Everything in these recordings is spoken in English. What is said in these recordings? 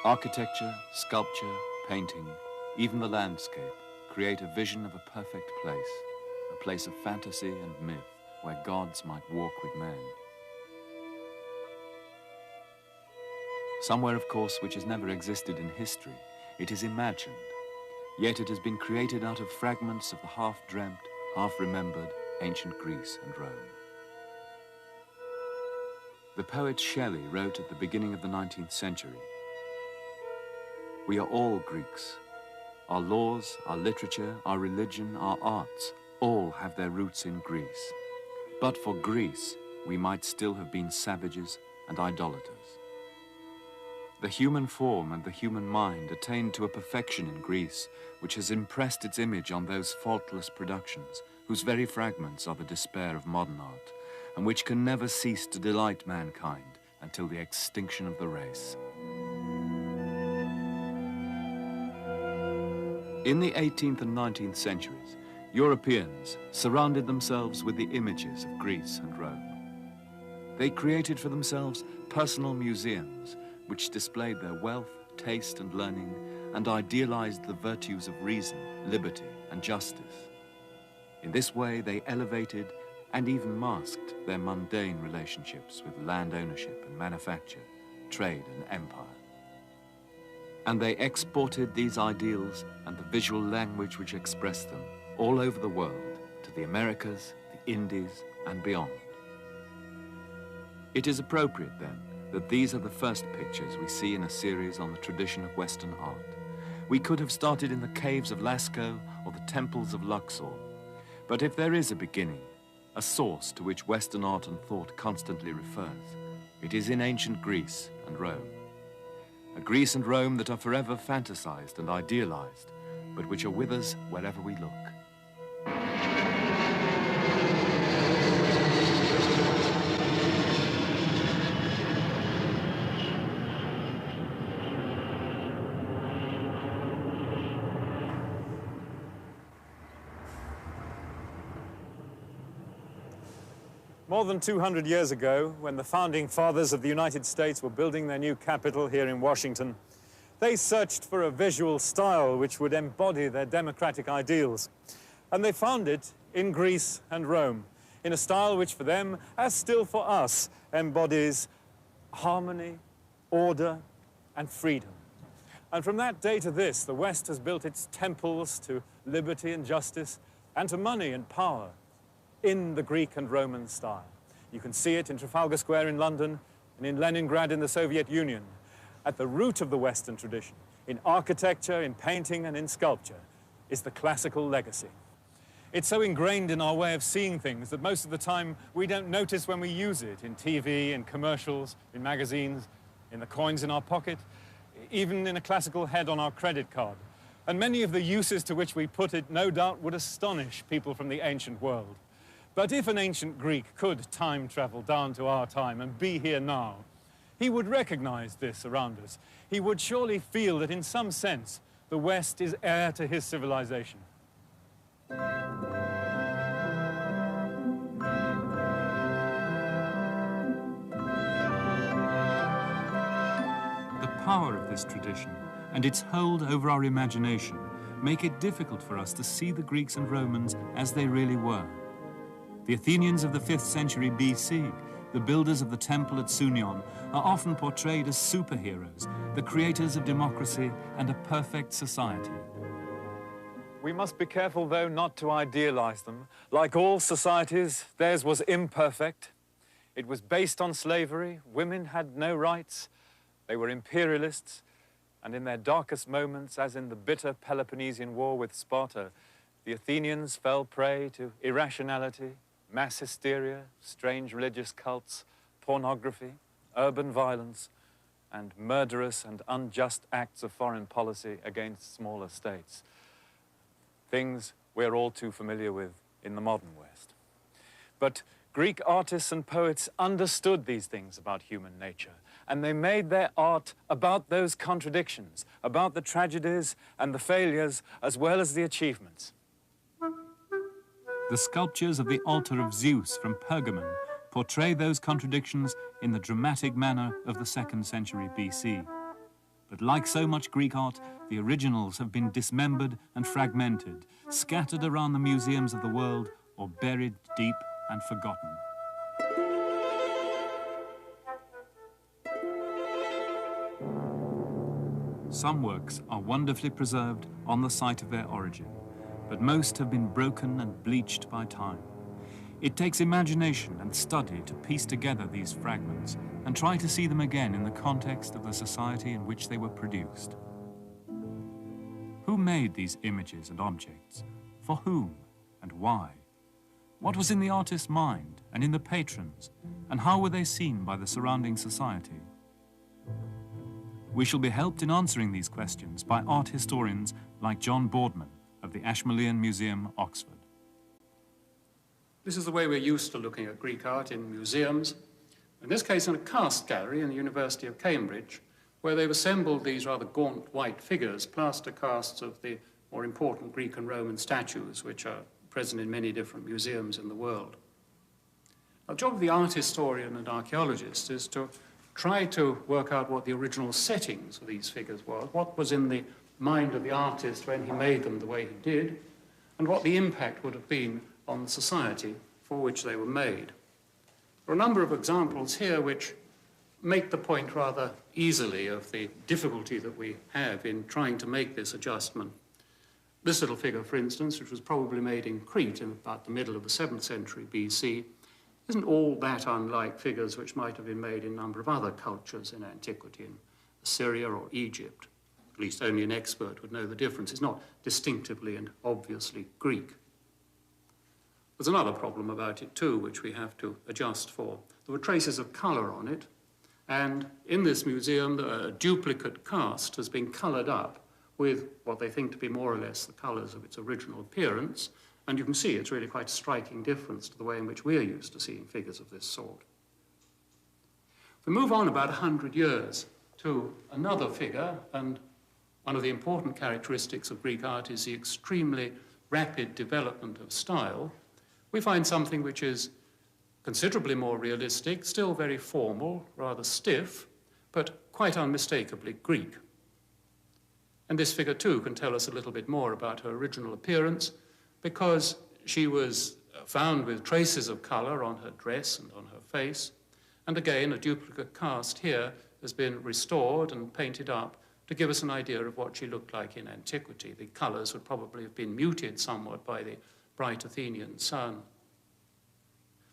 Architecture, sculpture, painting, even the landscape create a vision of a perfect a place of fantasy and myth where gods might walk with men. Somewhere, of course, which has never existed in history, it is imagined, yet it has been created out of fragments of the half-dreamt, half-remembered ancient Greece and Rome. The poet Shelley wrote at the beginning of the 19th century, "We are all Greeks. Our laws, our literature, our religion, our arts, all have their roots in Greece. But for Greece, we might still have been savages and idolaters." The human form and the human mind attained to a perfection in Greece, which has impressed its image on those faultless productions, whose very fragments are the despair of modern art, and which can never cease to delight mankind until the extinction of the race. In the 18th and 19th centuries, Europeans surrounded themselves with the images of Greece and Rome. They created for themselves personal museums which displayed their wealth, taste, and learning, and idealized the virtues of reason, liberty, and justice. In this way, they elevated and even masked their mundane relationships with land ownership and manufacture, trade and empire. And they exported these ideals and the visual language which expressed them all over the world, to the Americas, the Indies, and beyond. It is appropriate, then, that these are the first pictures we see in a series on the tradition of Western art. We could have started in the caves of Lascaux or the temples of Luxor. But if there is a beginning, a source to which Western art and thought constantly refers, it is in ancient Greece and Rome. A Greece and Rome that are forever fantasized and idealized, but which are with us wherever we look. More than 200 years ago, when the founding fathers of the United States were building their new capital here in Washington, they searched for a visual style which would embody their democratic ideals. And they found it in Greece and Rome, in a style which for them, as still for us, embodies harmony, order, and freedom. And from that day to this, the West has built its temples to liberty and justice, and to money and power, in the Greek and Roman style. You can see it in Trafalgar Square in London and in Leningrad in the Soviet Union. At the root of the Western tradition, in architecture, in painting, and in sculpture, is the classical legacy. It's so ingrained in our way of seeing things that most of the time we don't notice when we use it in TV, in commercials, in magazines, in the coins in our pocket, even in a classical head on our credit card. And many of the uses to which we put it no doubt would astonish people from the ancient world. But if an ancient Greek could time travel down to our time and be here now, he would recognize this around us. He would surely feel that in some sense, the West is heir to his civilization. The power of this tradition and its hold over our imagination make it difficult for us to see the Greeks and Romans as they really were. The Athenians of the 5th century BC, the builders of the temple at Sunion, are often portrayed as superheroes, the creators of democracy and a perfect society. We must be careful, though, not to idealize them. Like all societies, theirs was imperfect. It was based on slavery. Women had no rights. They were imperialists. And in their darkest moments, as in the bitter Peloponnesian War with Sparta, the Athenians fell prey to irrationality, mass hysteria, strange religious cults, pornography, urban violence, and murderous and unjust acts of foreign policy against smaller states. Things we're all too familiar with in the modern West. But Greek artists and poets understood these things about human nature, and they made their art about those contradictions, about the tragedies and the failures, as well as the achievements. The sculptures of the altar of Zeus from Pergamon portray those contradictions in the dramatic manner of the 2nd century BC. But like so much Greek art, the originals have been dismembered and fragmented, scattered around the museums of the world, or buried deep and forgotten. Some works are wonderfully preserved on the site of their origin, but most have been broken and bleached by time. It takes imagination and study to piece together these fragments and try to see them again in the context of the society in which they were produced. Who made these images and objects? For whom and why? What was in the artist's mind and in the patrons, and how were they seen by the surrounding society? We shall be helped in answering these questions by art historians like John Boardman of the Ashmolean Museum, Oxford. This is the way we're used to looking at Greek art in museums. In this case, in a cast gallery in the University of Cambridge, where they've assembled these rather gaunt white figures, plaster casts of the more important Greek and Roman statues, which are present in many different museums in the world. Now, the job of the art historian and archaeologist is to try to work out what the original settings of these figures were, what was in the mind of the artist when he made them the way he did, and what the impact would have been on the society for which they were made. There are a number of examples here which make the point rather easily of the difficulty that we have in trying to make this adjustment. This little figure, for instance, which was probably made in Crete in about the middle of the 7th century BC, isn't all that unlike figures which might have been made in a number of other cultures in antiquity, in Assyria or Egypt. At least only an expert would know the difference. It's not distinctively and obviously Greek. There's another problem about it too, which we have to adjust for. There were traces of colour on it, and in this museum, a duplicate cast has been coloured up with what they think to be more or less the colours of its original appearance, and you can see it's really quite a striking difference to the way in which we're used to seeing figures of this sort. If we move on about 100 years to another figure, and one of the important characteristics of Greek art is the extremely rapid development of style, we find something which is considerably more realistic, still very formal, rather stiff, but quite unmistakably Greek. And this figure too can tell us a little bit more about her original appearance, because she was found with traces of colour on her dress and on her face, and again a duplicate cast here has been restored and painted up to give us an idea of what she looked like in antiquity. The colours would probably have been muted somewhat by the bright Athenian sun.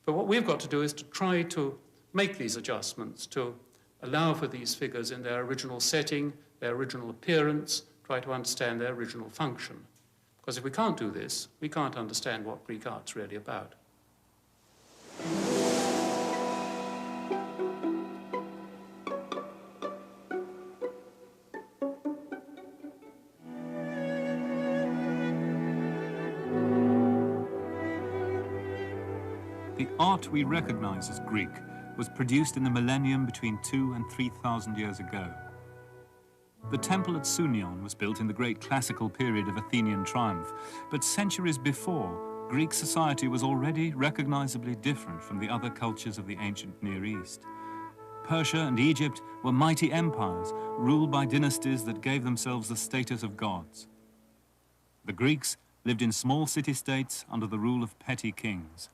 But what we've got to do is to try to make these adjustments, to allow for these figures in their original setting, their original appearance, try to understand their original function. Because if we can't do this, we can't understand what Greek art's really about. The art we recognize as Greek was produced in the millennium between 2,000 and 3,000 years ago. The temple at Sunion was built in the great classical period of Athenian triumph, but centuries before, Greek society was already recognizably different from the other cultures of the ancient Near East. Persia and Egypt were mighty empires ruled by dynasties that gave themselves the status of gods. The Greeks lived in small city-states under the rule of petty kings.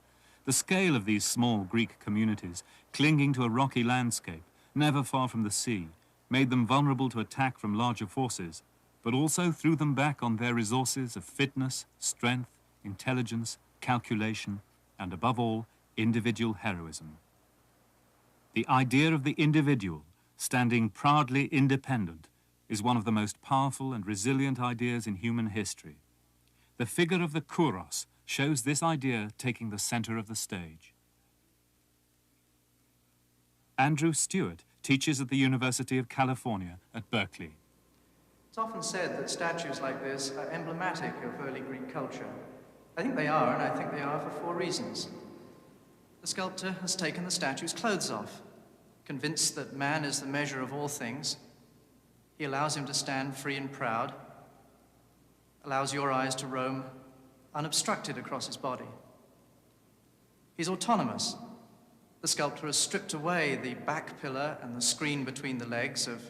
The scale of these small Greek communities, clinging to a rocky landscape, never far from the sea, made them vulnerable to attack from larger forces, but also threw them back on their resources of fitness, strength, intelligence, calculation, and above all, individual heroism. The idea of the individual, standing proudly independent, is one of the most powerful and resilient ideas in human history. The figure of the kouros shows this idea taking the center of the stage. Andrew Stewart teaches at the University of California at Berkeley. It's often said that statues like this are emblematic of early Greek culture. I think they are, and I think they are for 4 reasons. The sculptor has taken the statue's clothes off, convinced that man is the measure of all things. He allows him to stand free and proud, allows your eyes to roam unobstructed across his body. He's autonomous. The sculptor has stripped away the back pillar and the screen between the legs of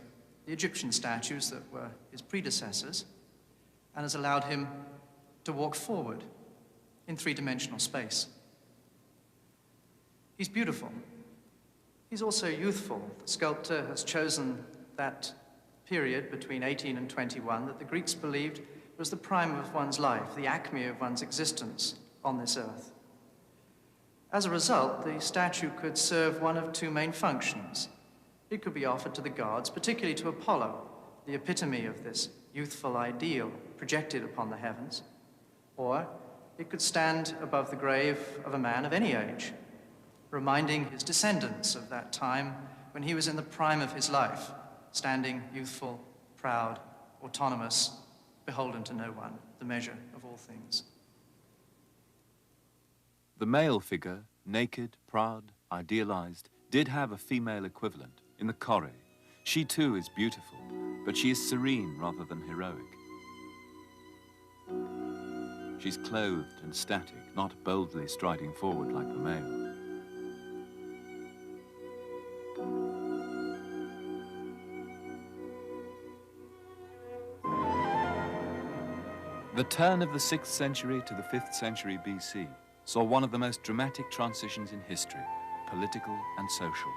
the Egyptian statues that were his predecessors, and has allowed him to walk forward in three-dimensional space. He's beautiful. He's also youthful. The sculptor has chosen that period between 18 and 21 that the Greeks believed was the prime of one's life, the acme of one's existence on this earth. As a result, the statue could serve one of two main functions. It could be offered to the gods, particularly to Apollo, the epitome of this youthful ideal projected upon the heavens, or it could stand above the grave of a man of any age, reminding his descendants of that time when he was in the prime of his life, standing youthful, proud, autonomous, beholden to no one, the measure of all things. The male figure, naked, proud, idealized, did have a female equivalent in the Kore. She too is beautiful, but she is serene rather than heroic. She's clothed and static, not boldly striding forward like the male. The turn of the 6th century to the 5th century BC saw one of the most dramatic transitions in history, political and social.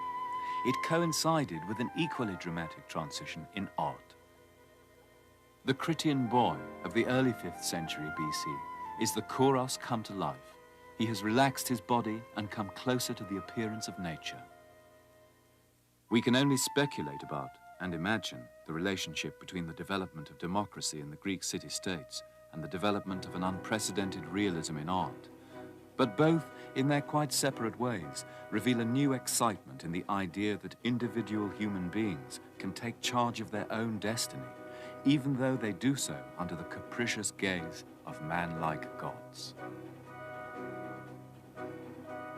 It coincided with an equally dramatic transition in art. The Critian boy of the early 5th century BC is the Kouros come to life. He has relaxed his body and come closer to the appearance of nature. We can only speculate about and imagine the relationship between the development of democracy in the Greek city-states and the development of an unprecedented realism in art. But both, in their quite separate ways, reveal a new excitement in the idea that individual human beings can take charge of their own destiny, even though they do so under the capricious gaze of man-like gods.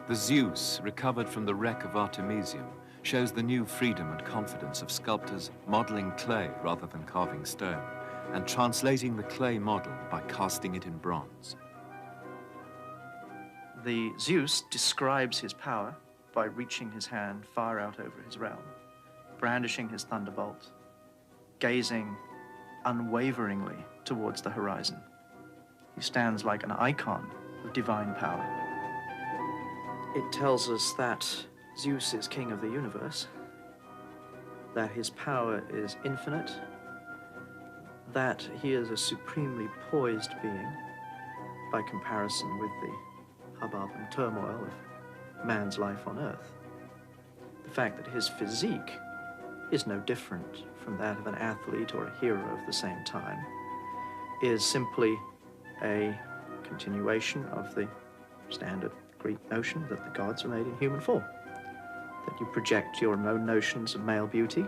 The Zeus, recovered from the wreck of Artemisium, shows the new freedom and confidence of sculptors modeling clay rather than carving stone, and translating the clay model by casting it in bronze. The Zeus describes his power by reaching his hand far out over his realm, brandishing his thunderbolt, gazing unwaveringly towards the horizon. He stands like an icon of divine power. It tells us that Zeus is king of the universe, that his power is infinite, that he is a supremely poised being by comparison with the hubbub and turmoil of man's life on Earth. The fact that his physique is no different from that of an athlete or a hero of the same time is simply a continuation of the standard Greek notion that the gods are made in human form, that you project your own notions of male beauty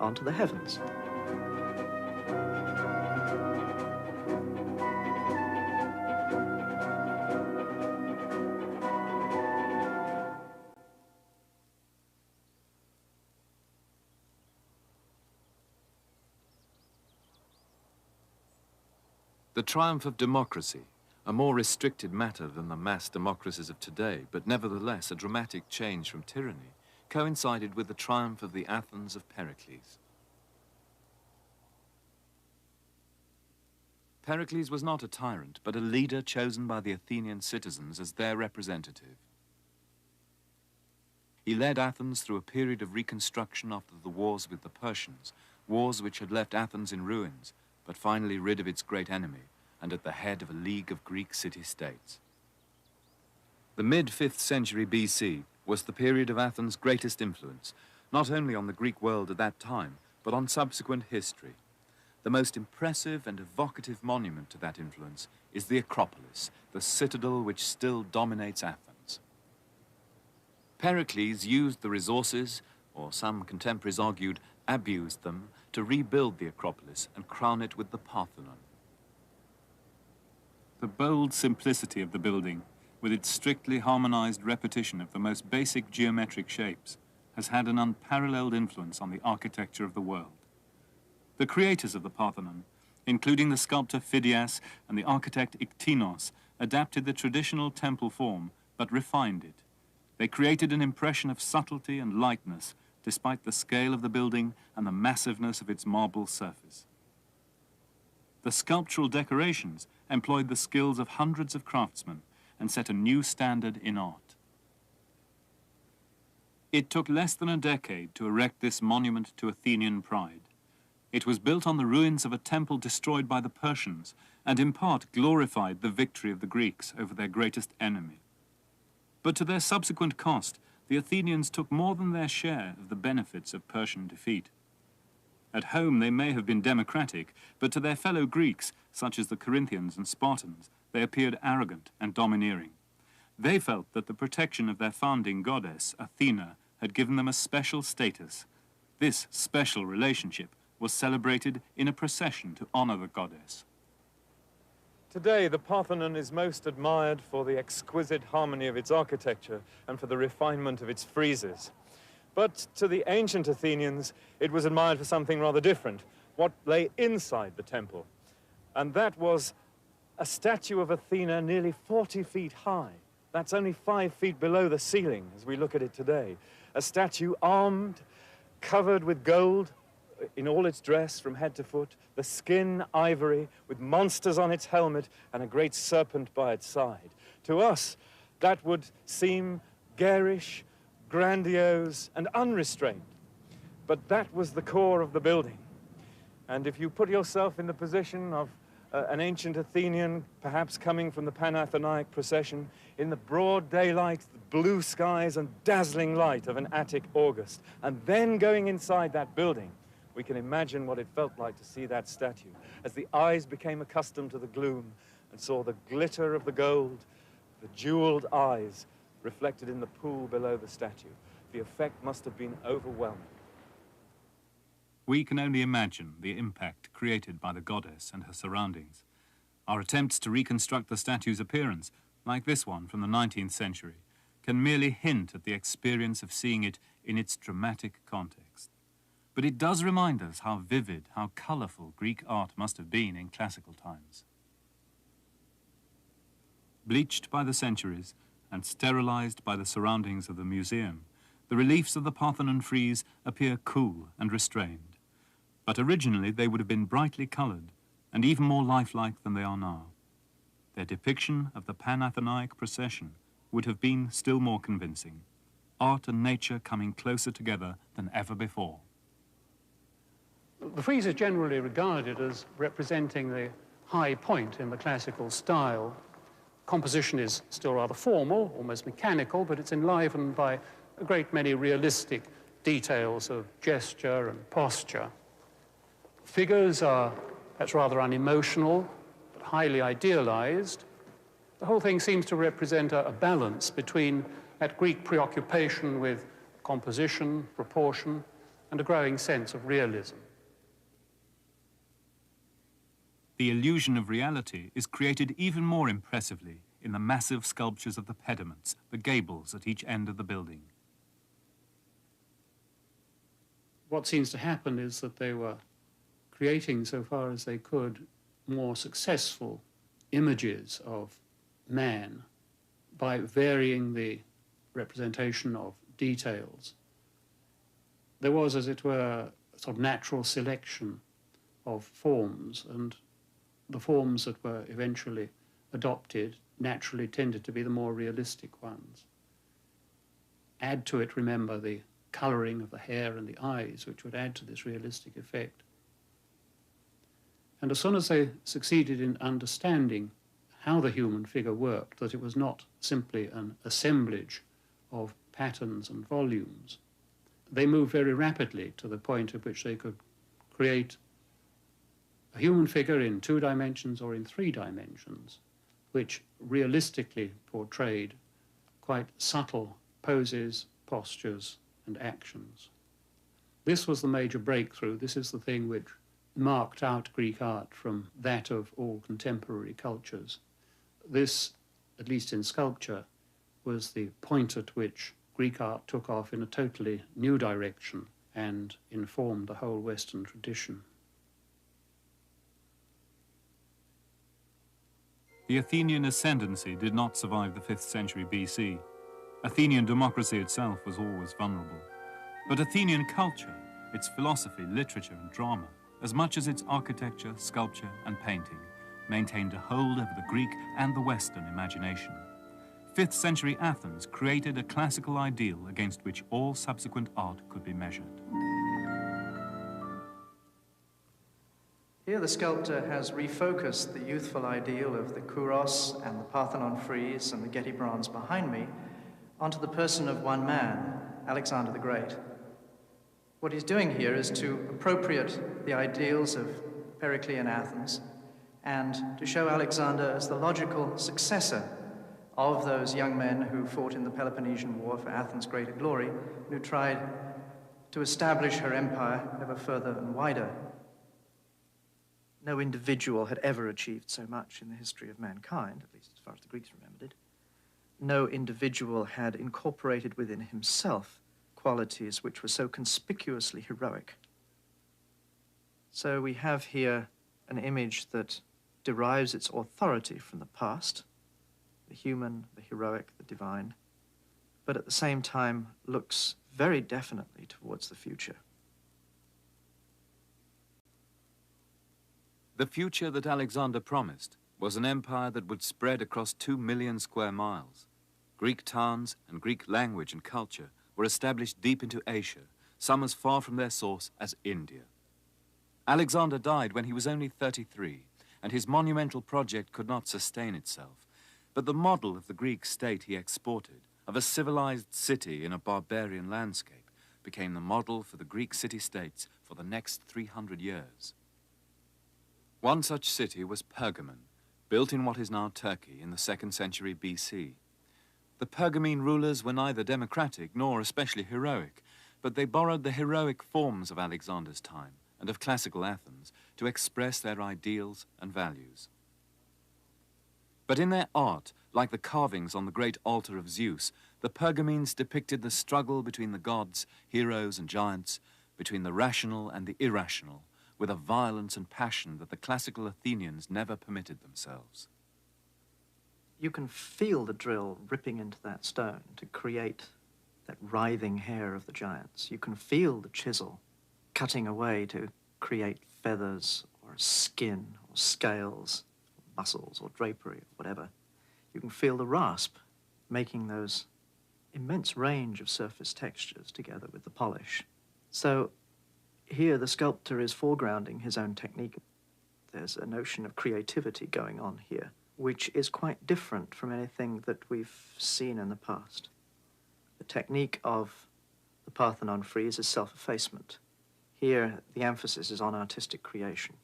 onto the heavens. The triumph of democracy, a more restricted matter than the mass democracies of today, but nevertheless a dramatic change from tyranny, coincided with the triumph of the Athens of Pericles. Pericles was not a tyrant, but a leader chosen by the Athenian citizens as their representative. He led Athens through a period of reconstruction after the wars with the Persians, wars which had left Athens in ruins, but finally rid of its great enemy and at the head of a league of Greek city-states. The mid-5th century BC was the period of Athens' greatest influence, not only on the Greek world at that time, but on subsequent history. The most impressive and evocative monument to that influence is the Acropolis, the citadel which still dominates Athens. Pericles used the resources, or some contemporaries argued, abused them, to rebuild the Acropolis and crown it with the Parthenon. The bold simplicity of the building, with its strictly harmonized repetition of the most basic geometric shapes, has had an unparalleled influence on the architecture of the world. The creators of the Parthenon, including the sculptor Phidias and the architect Iktinos, adapted the traditional temple form, but refined it. They created an impression of subtlety and lightness despite the scale of the building and the massiveness of its marble surface. The sculptural decorations employed the skills of hundreds of craftsmen and set a new standard in art. It took less than a decade to erect this monument to Athenian pride. It was built on the ruins of a temple destroyed by the Persians and in part glorified the victory of the Greeks over their greatest enemy. But to their subsequent cost, the Athenians took more than their share of the benefits of Persian defeat. At home they may have been democratic, but to their fellow Greeks, such as the Corinthians and Spartans, they appeared arrogant and domineering. They felt that the protection of their founding goddess, Athena, had given them a special status. This special relationship was celebrated in a procession to honor the goddess. Today, the Parthenon is most admired for the exquisite harmony of its architecture and for the refinement of its friezes. But to the ancient Athenians, it was admired for something rather different, what lay inside the temple. And that was a statue of Athena nearly 40 feet high. That's only 5 feet below the ceiling as we look at it today. A statue armed, covered with gold in all its dress from head to foot, the skin ivory, with monsters on its helmet and a great serpent by its side. To us, that would seem garish, grandiose, and unrestrained. But that was the core of the building. And if you put yourself in the position of an ancient Athenian, perhaps coming from the Panathenaic procession, in the broad daylight, the blue skies and dazzling light of an Attic August, and then going inside that building, we can imagine what it felt like to see that statue, as the eyes became accustomed to the gloom and saw the glitter of the gold, the jeweled eyes reflected in the pool below the statue. The effect must have been overwhelming. We can only imagine the impact created by the goddess and her surroundings. Our attempts to reconstruct the statue's appearance, like this one from the 19th century, can merely hint at the experience of seeing it in its dramatic context. But it does remind us how vivid, how colourful Greek art must have been in classical times. Bleached by the centuries and sterilised by the surroundings of the museum, the reliefs of the Parthenon frieze appear cool and restrained. But originally they would have been brightly coloured and even more lifelike than they are now. Their depiction of the Panathenaic procession would have been still more convincing, art and nature coming closer together than ever before. The frieze is generally regarded as representing the high point in the classical style. Composition is still rather formal, almost mechanical, but it's enlivened by a great many realistic details of gesture and posture. Figures are perhaps rather unemotional, but highly idealized. The whole thing seems to represent a balance between that Greek preoccupation with composition, proportion, and a growing sense of realism. The illusion of reality is created even more impressively in the massive sculptures of the pediments, the gables at each end of the building. What seems to happen is that they were creating, so far as they could, more successful images of man by varying the representation of details. There was, as it were, a sort of natural selection of forms, and the forms that were eventually adopted naturally tended to be the more realistic ones. Add to it, remember, the colouring of the hair and the eyes, which would add to this realistic effect. And as soon as they succeeded in understanding how the human figure worked, that it was not simply an assemblage of patterns and volumes, they moved very rapidly to the point at which they could create a human figure in 2 dimensions or in 3 dimensions, which realistically portrayed quite subtle poses, postures, and actions. This was the major breakthrough. This is the thing which marked out Greek art from that of all contemporary cultures. This, at least in sculpture, was the point at which Greek art took off in a totally new direction and informed the whole Western tradition. The Athenian ascendancy did not survive the 5th century BC. Athenian democracy itself was always vulnerable. But Athenian culture, its philosophy, literature and drama, as much as its architecture, sculpture and painting, maintained a hold over the Greek and the Western imagination. 5th century Athens created a classical ideal against which all subsequent art could be measured. Here the sculptor has refocused the youthful ideal of the Kouros and the Parthenon frieze and the Getty bronze behind me onto the person of one man, Alexander the Great. What he's doing here is to appropriate the ideals of Periclean Athens and to show Alexander as the logical successor of those young men who fought in the Peloponnesian War for Athens' greater glory and who tried to establish her empire ever further and wider. No individual had ever achieved so much in the history of mankind, at least as far as the Greeks remembered it. No individual had incorporated within himself qualities which were so conspicuously heroic. So we have here an image that derives its authority from the past, the human, the heroic, the divine, but at the same time looks very definitely towards the future. The future that Alexander promised was an empire that would spread across 2 million square miles. Greek towns and Greek language and culture were established deep into Asia, some as far from their source as India. Alexander died when he was only 33, and his monumental project could not sustain itself. But the model of the Greek state he exported, of a civilized city in a barbarian landscape, became the model for the Greek city-states for the next 300 years. One such city was Pergamon, built in what is now Turkey in the 2nd century BC. The Pergamene rulers were neither democratic nor especially heroic, but they borrowed the heroic forms of Alexander's time and of classical Athens to express their ideals and values. But in their art, like the carvings on the great altar of Zeus, the Pergamenes depicted the struggle between the gods, heroes and giants, between the rational and the irrational, with a violence and passion that the classical Athenians never permitted themselves. You can feel the drill ripping into that stone to create that writhing hair of the giants. You can feel the chisel cutting away to create feathers or skin or scales, or muscles or drapery or whatever. You can feel the rasp making those immense range of surface textures together with the polish. So here the sculptor is foregrounding his own technique. There's a notion of creativity going on here, which is quite different from anything that we've seen in the past. The technique of the Parthenon frieze is self-effacement. Here, the emphasis is on artistic creation.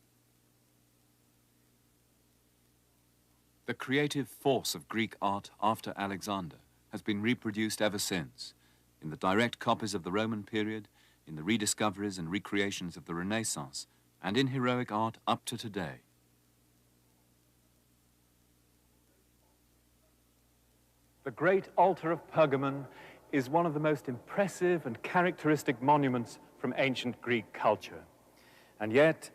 The creative force of Greek art after Alexander has been reproduced ever since, in the direct copies of the Roman period, in the rediscoveries and recreations of the Renaissance, and in heroic art up to today. The great altar of Pergamon is one of the most impressive and characteristic monuments from ancient Greek culture. And yet,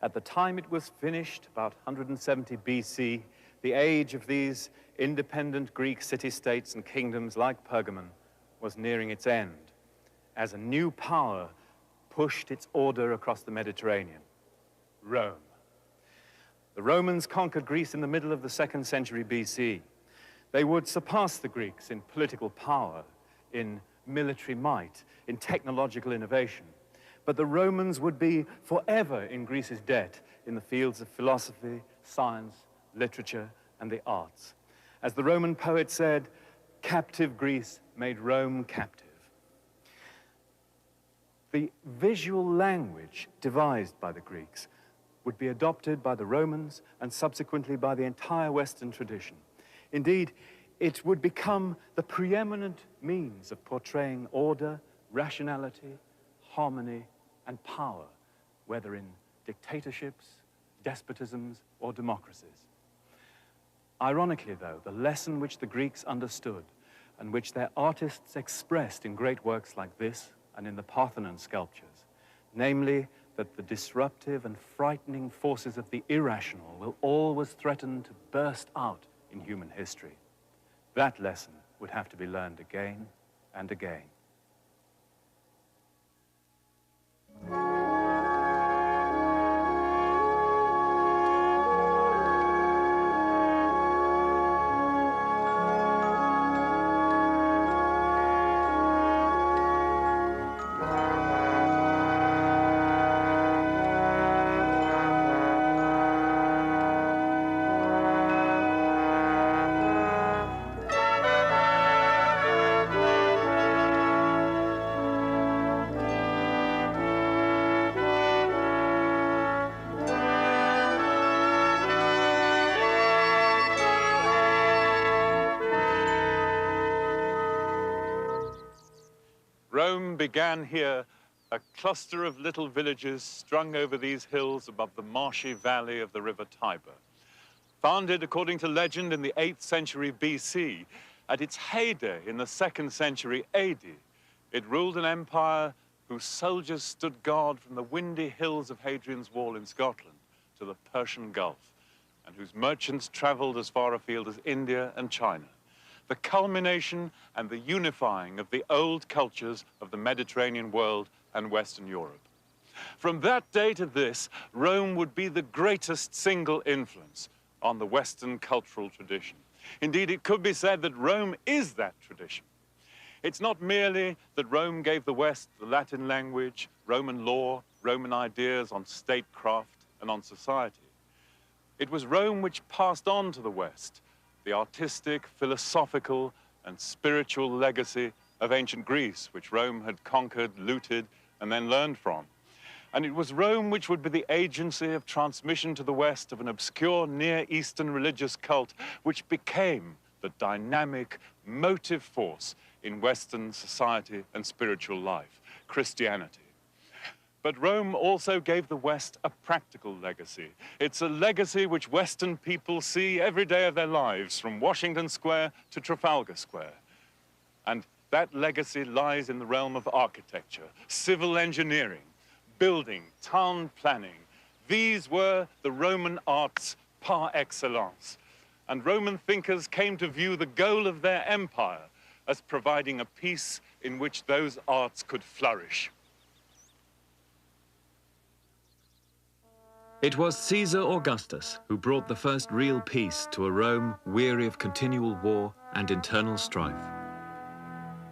at the time it was finished, about 170 BC, the age of these independent Greek city-states and kingdoms like Pergamon was nearing its end, as a new power pushed its order across the Mediterranean, Rome. The Romans conquered Greece in the middle of the 2nd century BC. They would surpass the Greeks in political power, in military might, in technological innovation. But the Romans would be forever in Greece's debt in the fields of philosophy, science, literature, and the arts. As the Roman poet said, captive Greece made Rome captive. The visual language devised by the Greeks would be adopted by the Romans and subsequently by the entire Western tradition. Indeed, it would become the preeminent means of portraying order, rationality, harmony, and power, whether in dictatorships, despotisms, or democracies. Ironically, though, the lesson which the Greeks understood and which their artists expressed in great works like this and in the Parthenon sculptures, namely that the disruptive and frightening forces of the irrational will always threaten to burst out in human history. That lesson would have to be learned again and again. Rome began here, a cluster of little villages strung over these hills above the marshy valley of the river Tiber. Founded, according to legend, in the 8th century BC, at its heyday in the 2nd century AD, it ruled an empire whose soldiers stood guard from the windy hills of Hadrian's Wall in Scotland to the Persian Gulf, and whose merchants traveled as far afield as India and China. The culmination and the unifying of the old cultures of the Mediterranean world and Western Europe. From that day to this, Rome would be the greatest single influence on the Western cultural tradition. Indeed, it could be said that Rome is that tradition. It's not merely that Rome gave the West the Latin language, Roman law, Roman ideas on statecraft and on society. It was Rome which passed on to the West the artistic, philosophical, and spiritual legacy of ancient Greece, which Rome had conquered, looted, and then learned from. And it was Rome which would be the agency of transmission to the West of an obscure Near Eastern religious cult, which became the dynamic, motive force in Western society and spiritual life, Christianity. But Rome also gave the West a practical legacy. It's a legacy which Western people see every day of their lives, from Washington Square to Trafalgar Square. And that legacy lies in the realm of architecture, civil engineering, building, town planning. These were the Roman arts par excellence. And Roman thinkers came to view the goal of their empire as providing a peace in which those arts could flourish. It was Caesar Augustus who brought the first real peace to a Rome weary of continual war and internal strife.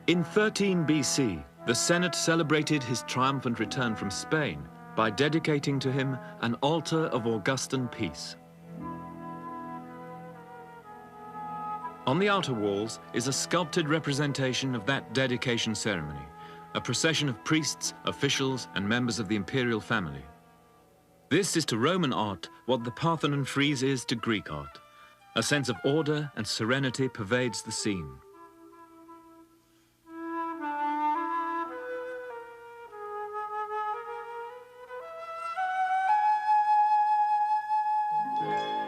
In 13 BC, the Senate celebrated his triumphant return from Spain by dedicating to him an altar of Augustan peace. On the outer walls is a sculpted representation of that dedication ceremony, a procession of priests, officials, and members of the imperial family. This is to Roman art what the Parthenon frieze is to Greek art. A sense of order and serenity pervades the scene.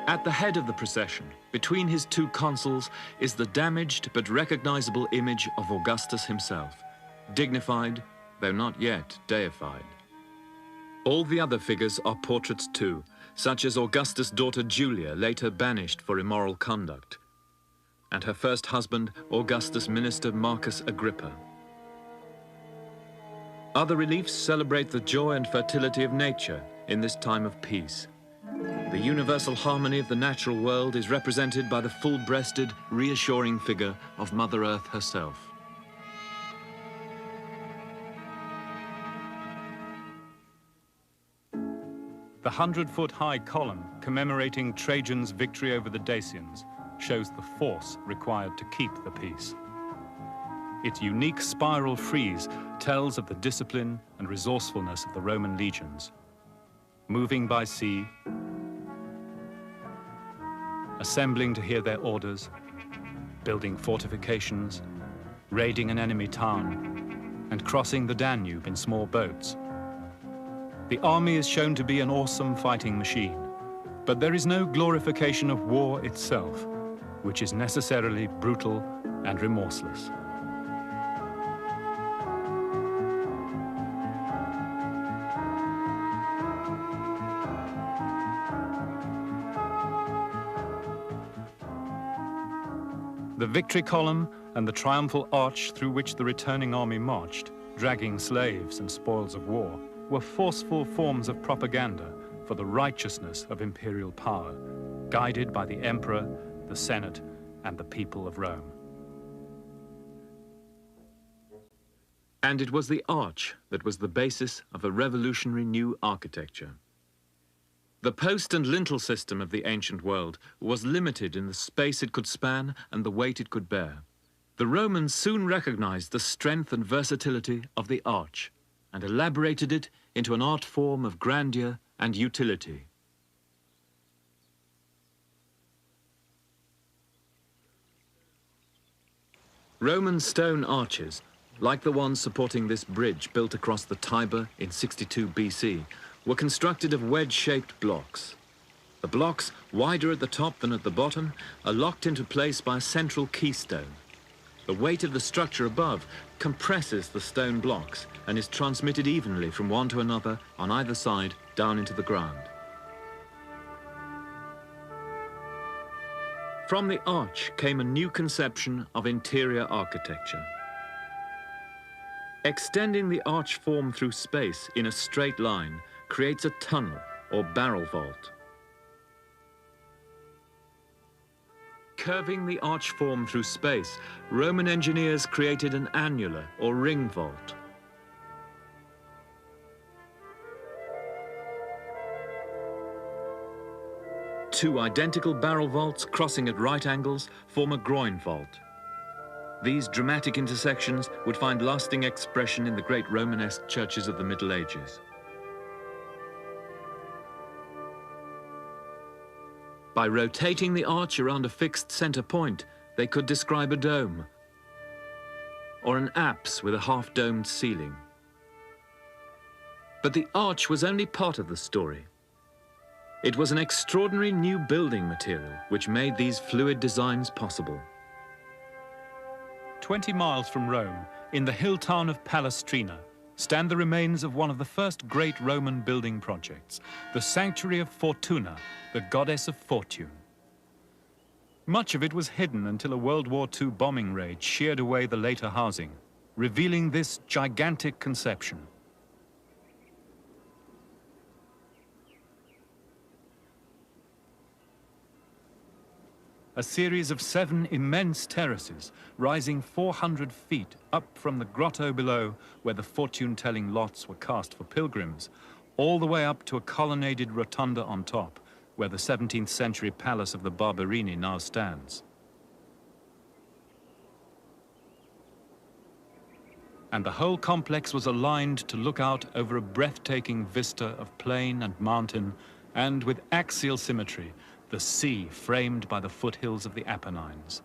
At the head of the procession, between his two consuls, is the damaged but recognizable image of Augustus himself, dignified, though not yet deified. All the other figures are portraits too, such as Augustus' daughter Julia, later banished for immoral conduct, and her first husband, Augustus' minister Marcus Agrippa. Other reliefs celebrate the joy and fertility of nature in this time of peace. The universal harmony of the natural world is represented by the full-breasted, reassuring figure of Mother Earth herself. The 100-foot-high column commemorating Trajan's victory over the Dacians shows the force required to keep the peace. Its unique spiral frieze tells of the discipline and resourcefulness of the Roman legions, moving by sea, assembling to hear their orders, building fortifications, raiding an enemy town, and crossing the Danube in small boats. The army is shown to be an awesome fighting machine, but there is no glorification of war itself, which is necessarily brutal and remorseless. The victory column and the triumphal arch through which the returning army marched, dragging slaves and spoils of war, were forceful forms of propaganda for the righteousness of imperial power, guided by the emperor, the Senate, and the people of Rome. And it was the arch that was the basis of a revolutionary new architecture. The post and lintel system of the ancient world was limited in the space it could span and the weight it could bear. The Romans soon recognized the strength and versatility of the arch and elaborated it into an art form of grandeur and utility. Roman stone arches, like the ones supporting this bridge built across the Tiber in 62 BC, were constructed of wedge-shaped blocks. The blocks, wider at the top than at the bottom, are locked into place by a central keystone. The weight of the structure above compresses the stone blocks and is transmitted evenly from one to another on either side down into the ground. From the arch came a new conception of interior architecture. Extending the arch form through space in a straight line creates a tunnel or barrel vault. Curving the arch form through space, Roman engineers created an annular or ring vault. Two identical barrel vaults crossing at right angles form a groin vault. These dramatic intersections would find lasting expression in the great Romanesque churches of the Middle Ages. By rotating the arch around a fixed center point, they could describe a dome or an apse with a half-domed ceiling. But the arch was only part of the story. It was an extraordinary new building material which made these fluid designs possible. 20 miles from Rome, in the hill town of Palestrina, stand the remains of one of the first great Roman building projects, the Sanctuary of Fortuna, the goddess of fortune. Much of it was hidden until a World War II bombing raid sheared away the later housing, revealing this gigantic conception. A series of 7 immense terraces, rising 400 feet up from the grotto below where the fortune-telling lots were cast for pilgrims, all the way up to a colonnaded rotunda on top, where the 17th century palace of the Barberini now stands. And the whole complex was aligned to look out over a breathtaking vista of plain and mountain, and with axial symmetry, the sea framed by the foothills of the Apennines.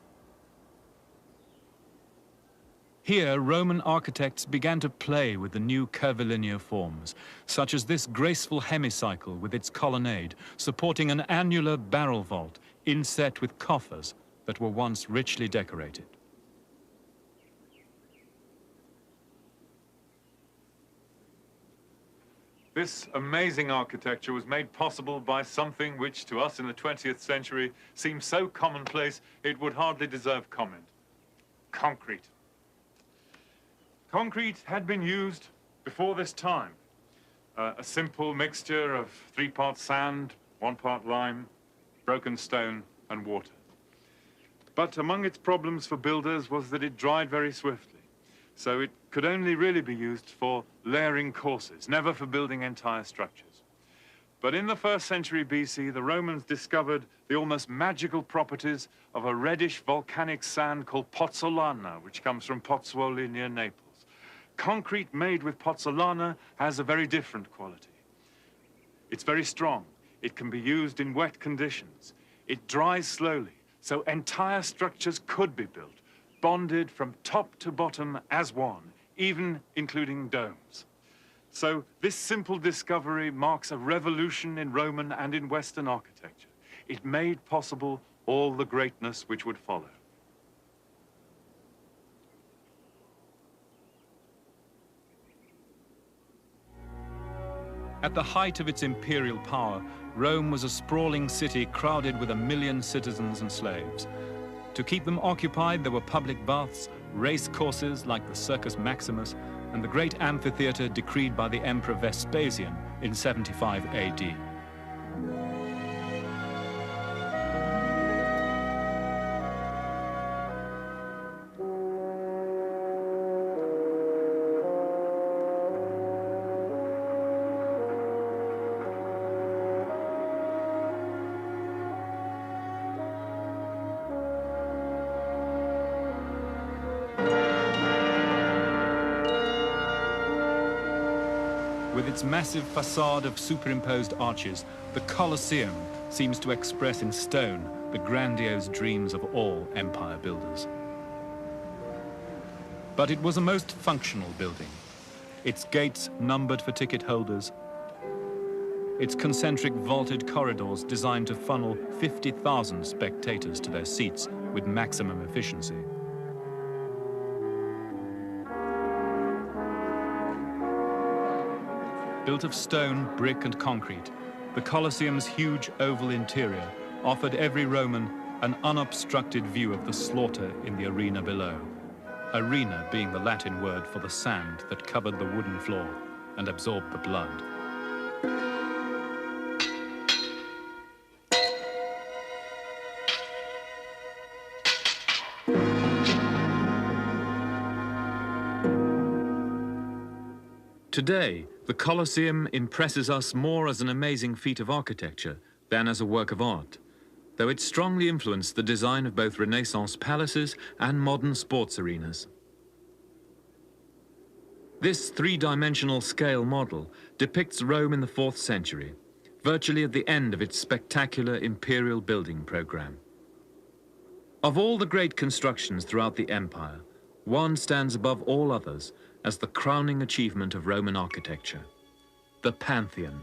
Here, Roman architects began to play with the new curvilinear forms, such as this graceful hemicycle with its colonnade, supporting an annular barrel vault inset with coffers that were once richly decorated. This amazing architecture was made possible by something which to us in the 20th century seems so commonplace it would hardly deserve comment. Concrete. Concrete had been used before this time. A simple mixture of 3 parts sand, 1 part lime, broken stone and water. But among its problems for builders was that it dried very swiftly. So it could only really be used for layering courses, never for building entire structures. But in the 1st century BC, the Romans discovered the almost magical properties of a reddish volcanic sand called pozzolana, which comes from Pozzuoli near Naples. Concrete made with pozzolana has a very different quality. It's very strong. It can be used in wet conditions. It dries slowly, so entire structures could be built, bonded from top to bottom as one, even including domes. So this simple discovery marks a revolution in Roman and in Western architecture. It made possible all the greatness which would follow. At the height of its imperial power, Rome was a sprawling city crowded with 1 million citizens and slaves. To keep them occupied, there were public baths, race courses like the Circus Maximus, and the great amphitheater decreed by the Emperor Vespasian in 75 AD. With its massive facade of superimposed arches, the Colosseum seems to express in stone the grandiose dreams of all empire builders. But it was a most functional building. Its gates numbered for ticket holders, its concentric vaulted corridors designed to funnel 50,000 spectators to their seats with maximum efficiency. Built of stone, brick and concrete, the Colosseum's huge oval interior offered every Roman an unobstructed view of the slaughter in the arena below. Arena being the Latin word for the sand that covered the wooden floor and absorbed the blood. Today, the Colosseum impresses us more as an amazing feat of architecture than as a work of art, though it strongly influenced the design of both Renaissance palaces and modern sports arenas. This three-dimensional scale model depicts Rome in the 4th century, virtually at the end of its spectacular imperial building program. Of all the great constructions throughout the empire, one stands above all others as the crowning achievement of Roman architecture, the Pantheon.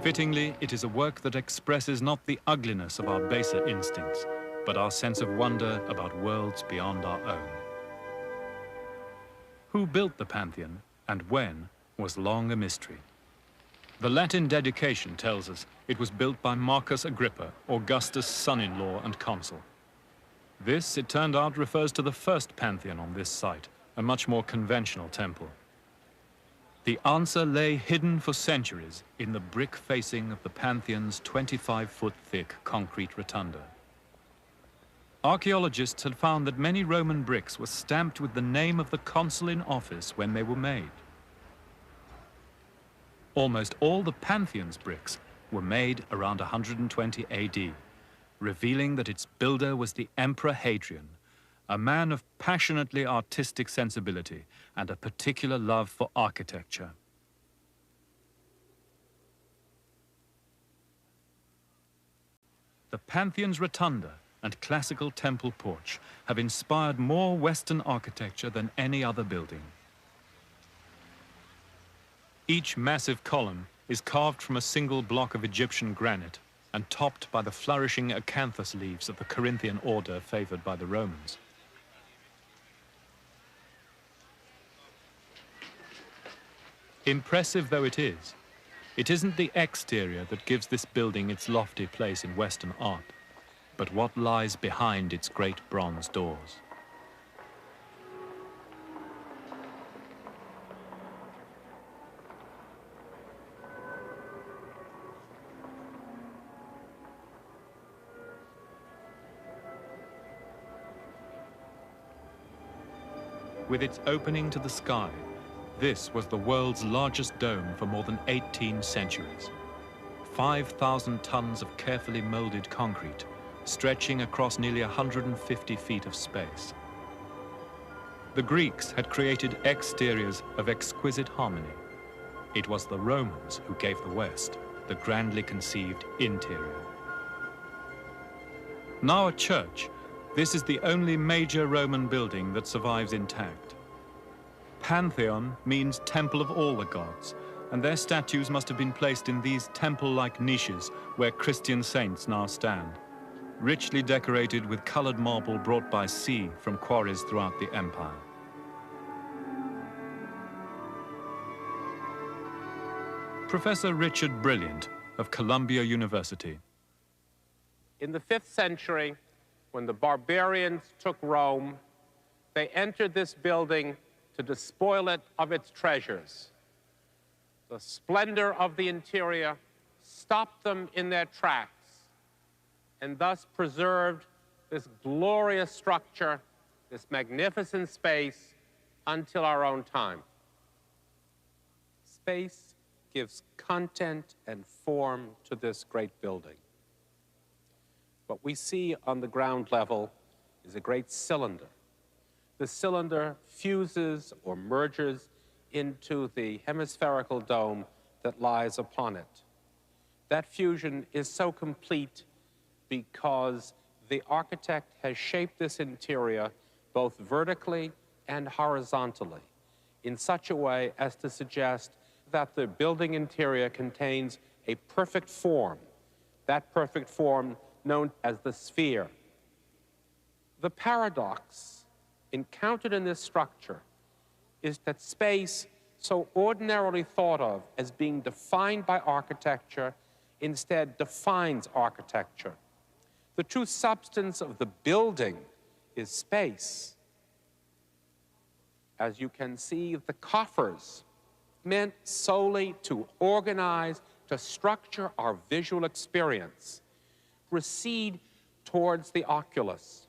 Fittingly, it is a work that expresses not the ugliness of our baser instincts, but our sense of wonder about worlds beyond our own. Who built the Pantheon and when was long a mystery. The Latin dedication tells us it was built by Marcus Agrippa, Augustus' son-in-law and consul. This, it turned out, refers to the first Pantheon on this site, a much more conventional temple. The answer lay hidden for centuries in the brick facing of the Pantheon's 25-foot-thick concrete rotunda. Archaeologists had found that many Roman bricks were stamped with the name of the consul in office when they were made. Almost all the Pantheon's bricks were made around 120 AD, revealing that its builder was the Emperor Hadrian, a man of passionately artistic sensibility and a particular love for architecture. The Pantheon's rotunda and classical temple porch have inspired more Western architecture than any other building. Each massive column is carved from a single block of Egyptian granite and topped by the flourishing acanthus leaves of the Corinthian order favored by the Romans. Impressive though it isn't the exterior that gives this building its lofty place in Western art, but what lies behind its great bronze doors. With its opening to the sky, this was the world's largest dome for more than 18 centuries. 5,000 tons of carefully molded concrete, stretching across nearly 150 feet of space. The Greeks had created exteriors of exquisite harmony. It was the Romans who gave the West the grandly conceived interior. Now a church, this is the only major Roman building that survives intact. Pantheon means temple of all the gods, and their statues must have been placed in these temple-like niches where Christian saints now stand. richly decorated with colored marble brought by sea from quarries throughout the empire. Professor Richard Brilliant of Columbia University. In the 5th century, when the barbarians took Rome, they entered this building to despoil it of its treasures. The splendor of the interior stopped them in their tracks and thus preserved this glorious structure, this magnificent space, until our own time. Space gives content and form to this great building. What we see on the ground level is a great cylinder. The cylinder fuses or merges into the hemispherical dome that lies upon it. That fusion is so complete because the architect has shaped this interior both vertically and horizontally in such a way as to suggest that the building interior contains a perfect form, that perfect form known as the sphere. The paradox encountered in this structure is that space, so ordinarily thought of as being defined by architecture, instead defines architecture. The true substance of the building is space. As you can see, the coffers, meant solely to organize, to structure our visual experience, recede towards the oculus,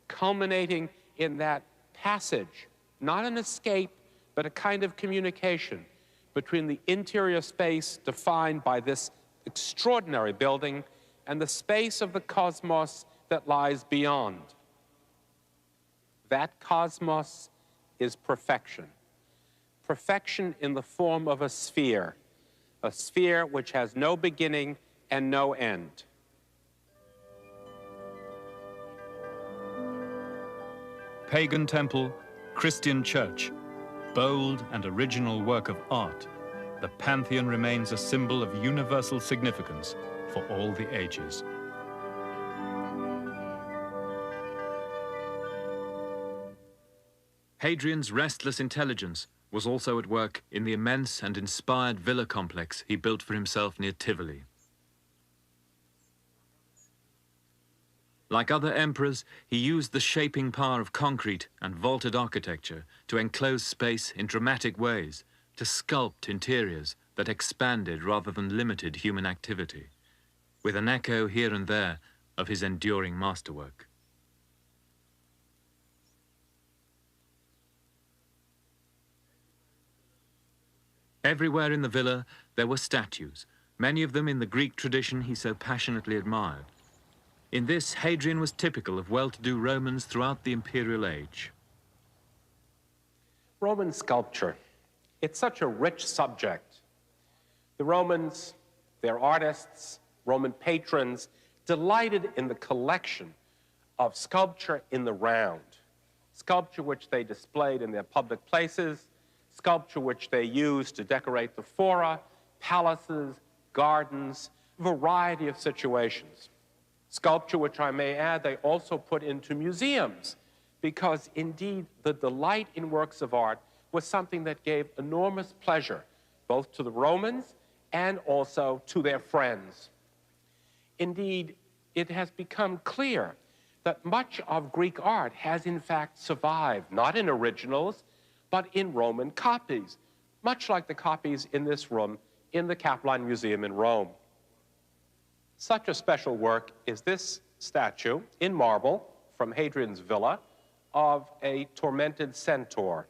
culminating in that passage, not an escape, but a kind of communication between the interior space defined by this extraordinary building and the space of the cosmos that lies beyond. That cosmos is perfection. Perfection in the form of a sphere which has no beginning and no end. Pagan temple, Christian church, bold and original work of art, the Pantheon remains a symbol of universal significance for all the ages. Hadrian's restless intelligence was also at work in the immense and inspired villa complex he built for himself near Tivoli. Like other emperors, he used the shaping power of concrete and vaulted architecture to enclose space in dramatic ways, to sculpt interiors that expanded rather than limited human activity, with an echo here and there of his enduring masterwork. Everywhere in the villa, there were statues, many of them in the Greek tradition he so passionately admired. In this, Hadrian was typical of well-to-do Romans throughout the imperial age. Roman sculpture, it's such a rich subject. The Romans, their artists, Roman patrons, delighted in the collection of sculpture in the round, sculpture which they displayed in their public places, sculpture which they used to decorate the fora, palaces, gardens, a variety of situations. Sculpture, which I may add, they also put into museums, because indeed the delight in works of art was something that gave enormous pleasure, both to the Romans and also to their friends. Indeed, it has become clear that much of Greek art has in fact survived, not in originals, but in Roman copies, much like the copies in this room in the Capitoline Museum in Rome. Such a special work is this statue in marble from Hadrian's villa of a tormented centaur.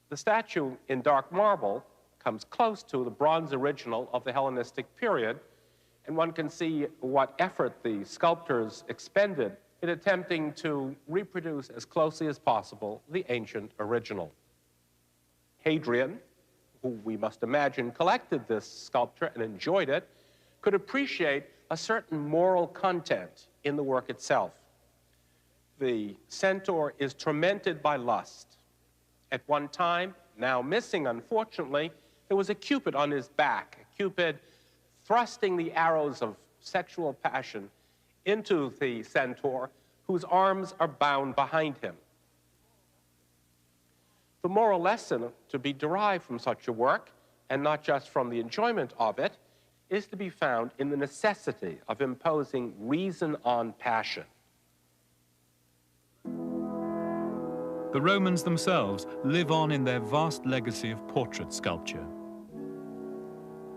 The statue in dark marble comes close to the bronze original of the Hellenistic period, and one can see what effort the sculptors expended in attempting to reproduce as closely as possible the ancient original. Hadrian, who we must imagine collected this sculpture and enjoyed it, could appreciate a certain moral content in the work itself. The centaur is tormented by lust. At one time, now missing unfortunately, there was a Cupid on his back, a Cupid thrusting the arrows of sexual passion into the centaur, whose arms are bound behind him. The moral lesson to be derived from such a work, and not just from the enjoyment of it, is to be found in the necessity of imposing reason on passion. The Romans themselves live on in their vast legacy of portrait sculpture.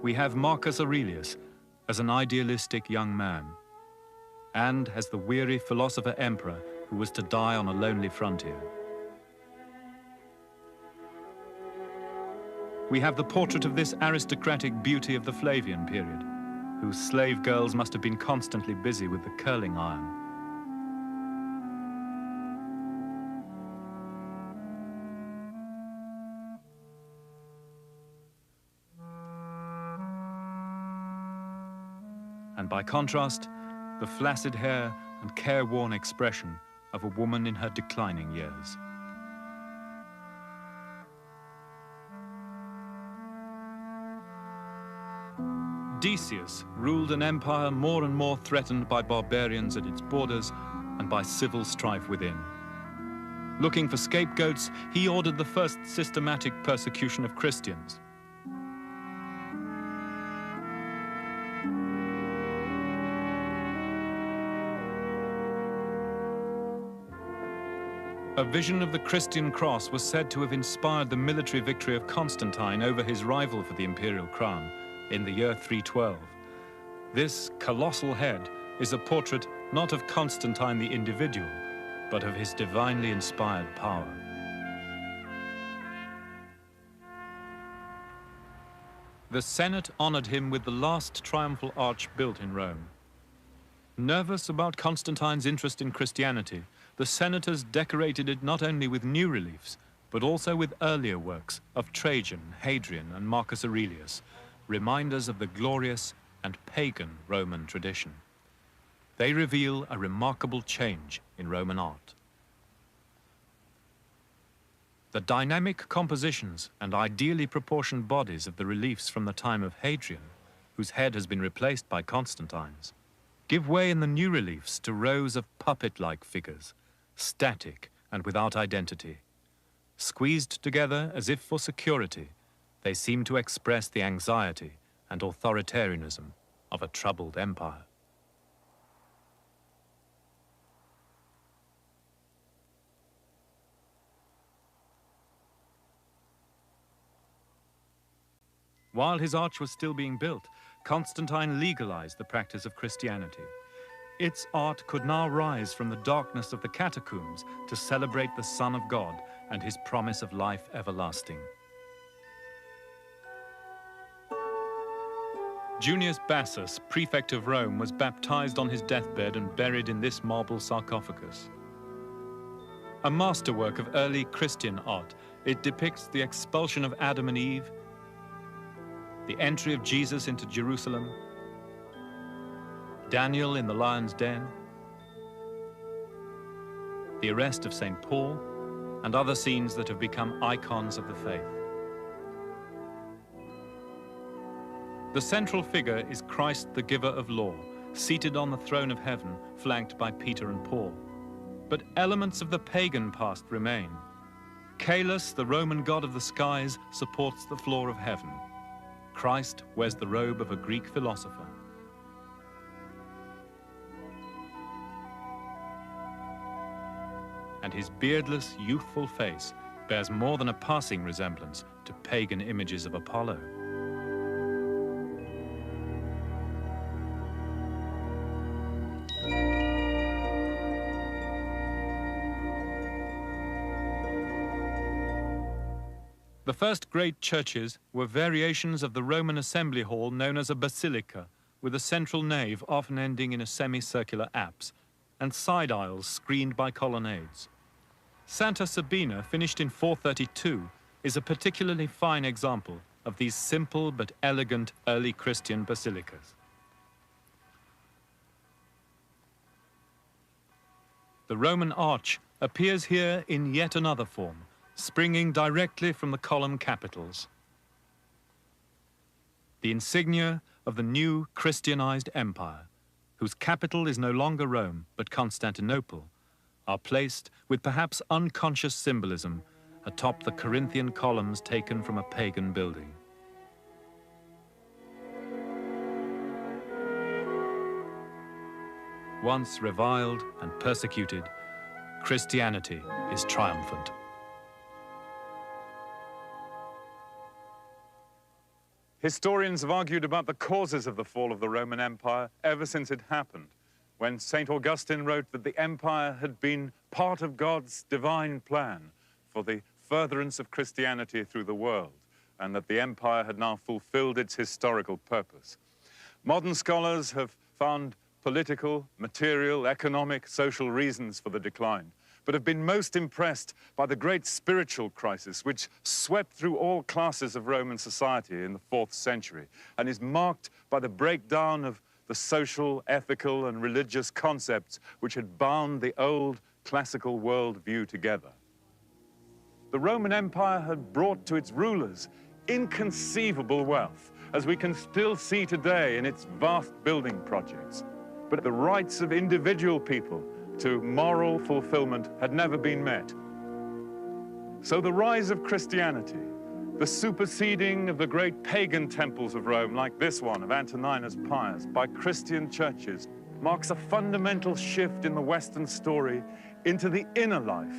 We have Marcus Aurelius as an idealistic young man, and as the weary philosopher emperor who was to die on a lonely frontier. We have the portrait of this aristocratic beauty of the Flavian period, whose slave girls must have been constantly busy with the curling iron. And by contrast, the flaccid hair and careworn expression of a woman in her declining years. Decius ruled an empire more and more threatened by barbarians at its borders and by civil strife within. Looking for scapegoats, he ordered the first systematic persecution of Christians. A vision of the Christian cross was said to have inspired the military victory of Constantine over his rival for the imperial crown in the year 312. This colossal head is a portrait not of Constantine the individual, but of his divinely inspired power. The Senate honored him with the last triumphal arch built in Rome. Nervous about Constantine's interest in Christianity, the senators decorated it not only with new reliefs, but also with earlier works of Trajan, Hadrian, and Marcus Aurelius, reminders of the glorious and pagan Roman tradition. They reveal a remarkable change in Roman art. The dynamic compositions and ideally proportioned bodies of the reliefs from the time of Hadrian, whose head has been replaced by Constantine's, give way in the new reliefs to rows of puppet-like figures, static and without identity. Squeezed together as if for security, they seem to express the anxiety and authoritarianism of a troubled empire. While his arch was still being built, Constantine legalized the practice of Christianity. Its art could now rise from the darkness of the catacombs to celebrate the Son of God and his promise of life everlasting. Junius Bassus, prefect of Rome, was baptized on his deathbed and buried in this marble sarcophagus. A masterwork of early Christian art, it depicts the expulsion of Adam and Eve, the entry of Jesus into Jerusalem, Daniel in the lion's den, the arrest of St. Paul, and other scenes that have become icons of the faith. The central figure is Christ, the giver of law, seated on the throne of heaven, flanked by Peter and Paul. But elements of the pagan past remain. Caelus, the Roman god of the skies, supports the floor of heaven. Christ wears the robe of a Greek philosopher. And his beardless, youthful face bears more than a passing resemblance to pagan images of Apollo. The first great churches were variations of the Roman assembly hall known as a basilica, with a central nave often ending in a semicircular apse, and side aisles screened by colonnades. Santa Sabina, finished in 432, is a particularly fine example of these simple but elegant early Christian basilicas. The Roman arch appears here in yet another form, springing directly from the column capitals. The insignia of the new Christianized empire, whose capital is no longer Rome but Constantinople, are placed with perhaps unconscious symbolism atop the Corinthian columns taken from a pagan building. Once reviled and persecuted, Christianity is triumphant. Historians have argued about the causes of the fall of the Roman Empire ever since it happened, when St. Augustine wrote that the empire had been part of God's divine plan for the furtherance of Christianity through the world, and that the empire had now fulfilled its historical purpose. Modern scholars have found political, material, economic, social reasons for the decline, but have been most impressed by the great spiritual crisis which swept through all classes of Roman society in the 4th century and is marked by the breakdown of the social, ethical, and religious concepts which had bound the old classical world view together. The Roman Empire had brought to its rulers inconceivable wealth, as we can still see today in its vast building projects. But the rights of individual people to moral fulfillment had never been met. So the rise of Christianity, the superseding of the great pagan temples of Rome, like this one of Antoninus Pius, by Christian churches, marks a fundamental shift in the Western story into the inner life,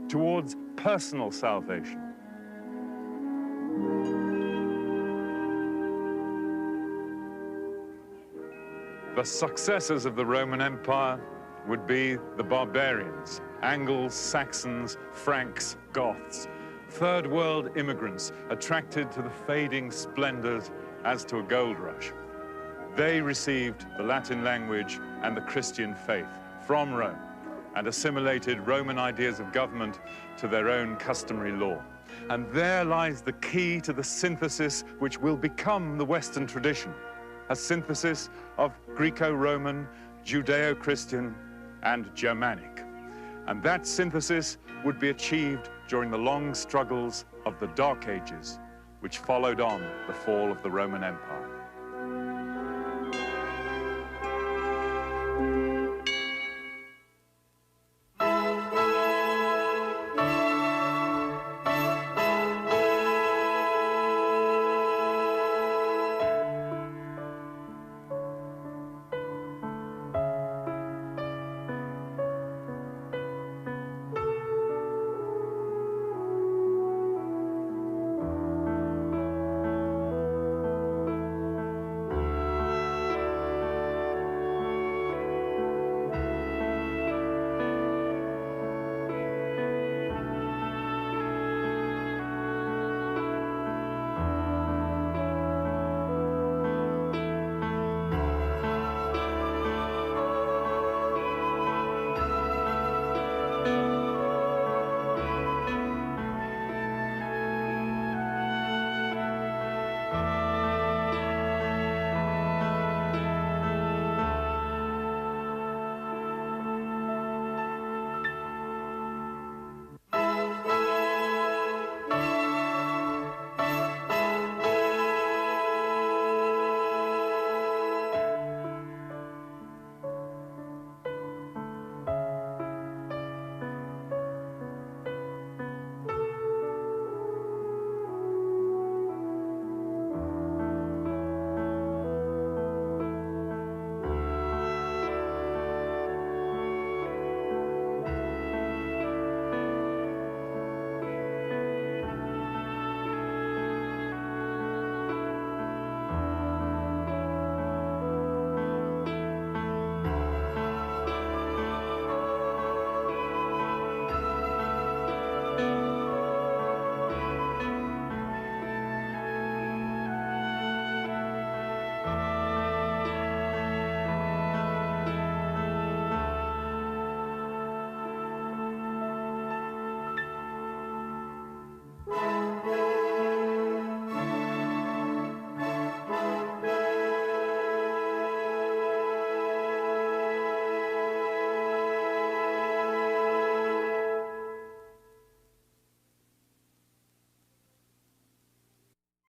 towards personal salvation. The successors of the Roman Empire would be the barbarians, Angles, Saxons, Franks, Goths, third world immigrants attracted to the fading splendors as to a gold rush. They received the Latin language and the Christian faith from Rome and assimilated Roman ideas of government to their own customary law. And there lies the key to the synthesis which will become the Western tradition, a synthesis of Greco-Roman, Judeo-Christian, and Germanic. And that synthesis would be achieved during the long struggles of the Dark Ages, which followed on the fall of the Roman Empire.